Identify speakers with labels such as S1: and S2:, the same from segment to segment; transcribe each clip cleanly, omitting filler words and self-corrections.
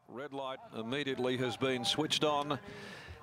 S1: Red light immediately has been switched on.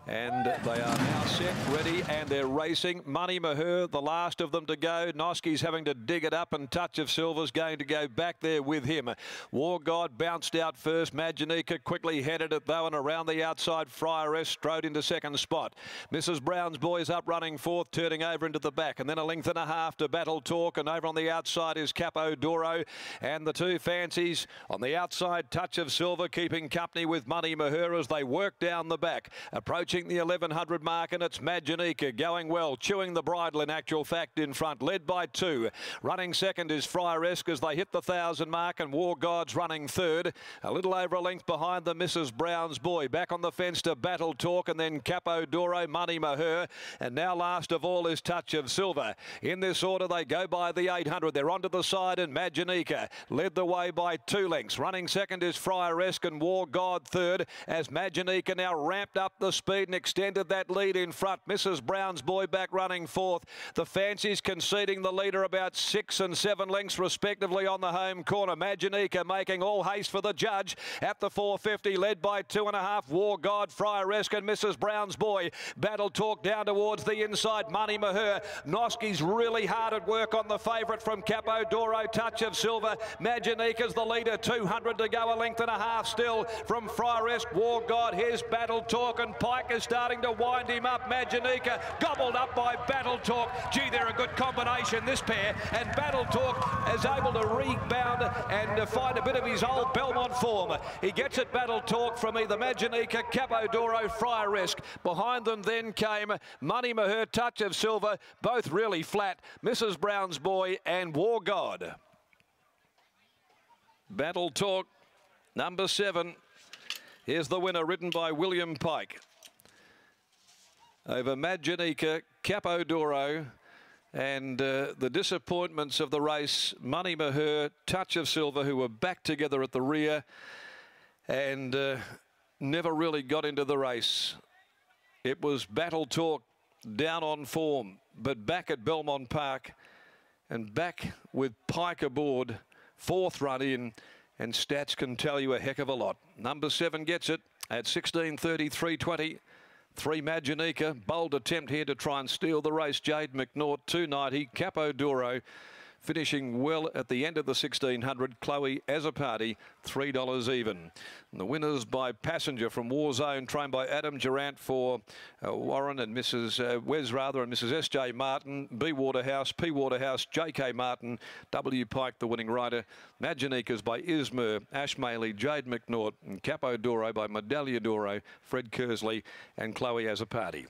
S1: And they are now set, ready, and they're racing. Money Maher, the last of them to go. Noski's having to dig it up, and Touch of Silver's going to go back there with him. War God bounced out first. Maginica quickly headed it, though, and around the outside, Friaress strode into second spot. Mrs. Brown's Boys up running fourth, turning over into the back, and then a length and a half to Battle Talk, and over on the outside is Capo Doro, and the two fancies on the outside, Touch of Silver keeping company with Money Maher as they work down the back. Approaching the 1100 mark, and it's Maginica going well, chewing the bridle in actual fact in front, led by two. Running second is Friaress as they hit the 1000 mark, and War God's running third. A little over a length behind the Mrs. Brown's Boy. Back on the fence to Battle Talk, and then Capo Doro, Money Maher, and now last of all is Touch of Silver. In this order they go by the 800. They're onto the side, and Maginica led the way by 2 lengths. Running second is Friaress, and War God third, as Maginica now ramped up the speed and extended that lead in front. Mrs. Brown's Boy back running fourth. The fancies conceding the leader about 6 and 7 lengths respectively on the home corner. Maginica making all haste for the judge at the 450, led by 2.5. War God, Friaress, and Mrs. Brown's Boy. Battle Talk down towards the inside. Money Maher. Noski's really hard at work on the favourite from Capo Doro. Touch of Silver. Maginica's the leader. 200 to go, a length and a half still from Friaress. War God. Here's Battle Talk, and Pike is starting to wind him up. Maginica gobbled up by Battle Talk. Gee, they're a good combination, this pair, and Battle Talk is able to rebound and find a bit of his old Belmont form. He gets it, Battle Talk, from either Maginica, Capo Doro, Friaress. Behind them then came Money Maher, Touch of Silver, both really flat, Mrs. Brown's Boy and War God. Battle Talk, number 7. Here's the winner, ridden by William Pike. Over Maginica, Capo Doro, and the disappointments of the race, Money Maher, Touch of Silver, who were back together at the rear and never really got into the race. It was Battle Talk down on form, but back at Belmont Park and back with Pike aboard, 4th run in, and stats can tell you a heck of a lot. Number 7 gets it at 16:33.20. 3 Maginica, bold attempt here to try and steal the race. Jade McNaught, 290. Capo Doro finishing well at the end of the 1600. Chloe as a party, $3 even. And the winners by passenger from Warzone, trained by Adam Durant for Warren and Mrs. Wes Rather and Mrs. S.J. Martin. B. Waterhouse, P. Waterhouse, J.K. Martin, W. Pike, the winning rider. Maginica's by Ismer, Ash Maley, Jade McNaught, and Capo Doro by Medallia Doro, Fred Kersley, and Chloe as a party.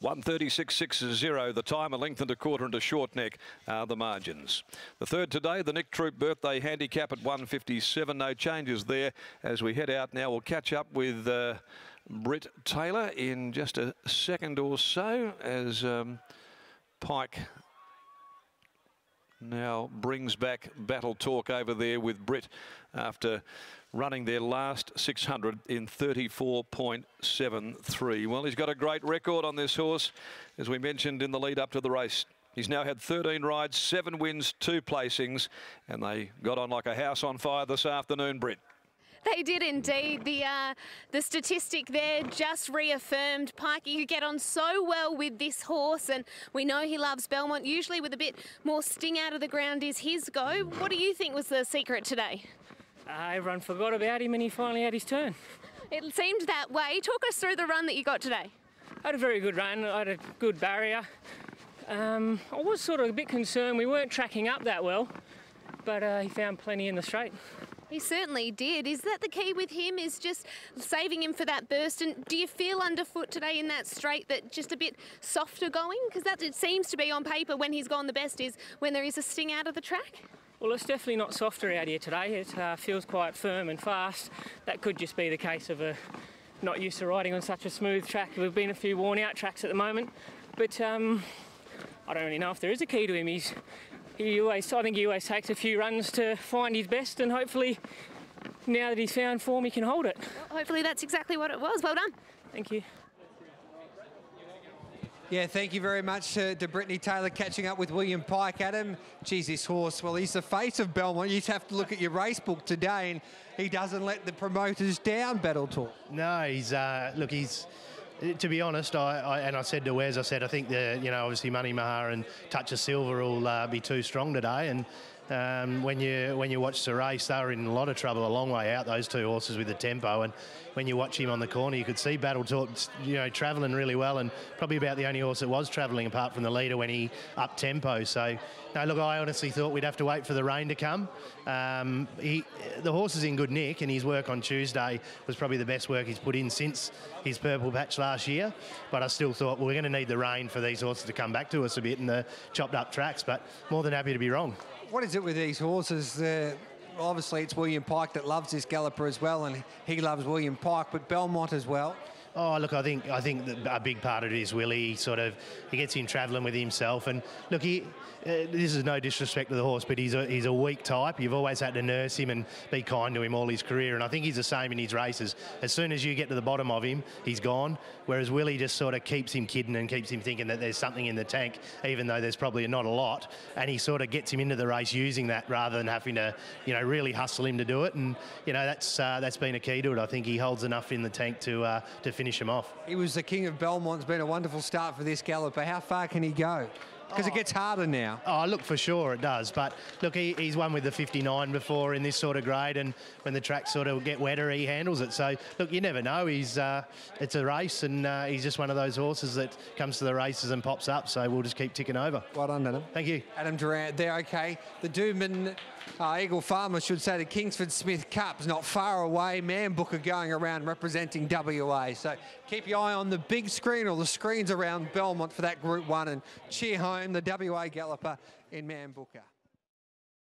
S1: 1:36.60 the time, a length and a quarter into short neck are the margins. The third today, the Nick Troop birthday handicap at 1:57. No changes there. As we head out now, we'll catch up with Britt Taylor in just a second or so as Pike now brings back Battle Talk over there with Britt after running their last 600 in 34.73. Well, he's got a great record on this horse, as we mentioned in the lead up to the race. He's now had 13 rides, 7 wins, 2 placings, and they got on like a house on fire this afternoon, Britt.
S2: They did indeed. The statistic there just reaffirmed Pike. You get on so well with this horse, and we know he loves Belmont. Usually with a bit more sting out of the ground is his go. What do you think was the secret today?
S3: Everyone forgot about him and he finally had his turn.
S2: It seemed that way. Talk us through the run that you got today.
S3: I had a very good run. I had a good barrier. I was sort of a bit concerned. We weren't tracking up that well, but he found plenty in the straight.
S2: He certainly did. Is that the key with him, is just saving him for that burst? And do you feel underfoot today in that straight that just a bit softer going? Because that it seems to be on paper when he's gone the best is when there is a sting out of the track.
S3: Well, it's definitely not softer out here today. It feels quite firm and fast. That could just be the case of not used to riding on such a smooth track. We've been a few worn out tracks at the moment, but I don't really know if there is a key to him. I think he always takes a few runs to find his best, and hopefully now that he's found form, he can hold it.
S2: Well, hopefully that's exactly what it was. Well done.
S3: Thank you.
S4: Yeah, thank you very much to Brittany Taylor catching up with William Pike. Adam, geez, this horse, well, he's the face of Belmont. You just have to look at your race book today, and he doesn't let the promoters down, Battle Talk.
S5: No, he's, look, he's, to be honest, I said to Wes, I said, I think obviously Money Mahar and Touch of Silver will be too strong today. And when you watch the race, they were in a lot of trouble a long way out, those two horses with the tempo. And when you watch him on the corner, you could see Battle Talk, travelling really well, and probably about the only horse that was travelling apart from the leader when he upped tempo. So, no, look, I honestly thought we'd have to wait for the rain to come. The horse is in good nick, and his work on Tuesday was probably the best work he's put in since his purple patch last year. But I still thought, well, we're going to need the rain for these horses to come back to us a bit in the chopped up tracks, but more than happy to be wrong.
S4: What is it with these horses? Obviously, it's William Pike that loves this galloper as well, and he loves William Pike, but Belmont as well.
S5: Oh, look, I think that a big part of it is Willie. He gets him travelling with himself, and look, this is no disrespect to the horse, but he's a weak type. You've always had to nurse him and be kind to him all his career, and I think he's the same in his races. As soon as you get to the bottom of him, he's gone, whereas Willie just sort of keeps him kidding and keeps him thinking that there's something in the tank, even though there's probably not a lot, and he sort of gets him into the race using that rather than having to, really hustle him to do it, and, that's been a key to it. I think he holds enough in the tank to finish him off.
S4: He was the king of Belmont. It's been a wonderful start for this galloper. How far can he go? Because it gets harder now. Oh,
S5: look, for sure it does. But, look, he's won with the 59 before in this sort of grade, and when the tracks sort of get wetter, he handles it. So, look, you never know. It's a race, and he's just one of those horses that comes to the races and pops up. So we'll just keep ticking over.
S4: Well done, Adam.
S5: Thank you.
S4: Adam Durant there, OK. The Doomben Eagle Farmer should say the Kingsford Smith Cup's not far away. Man Booker going around representing WA. So keep your eye on the big screen or the screens around Belmont for that Group 1 and cheer home the WA galloper in Man Booker.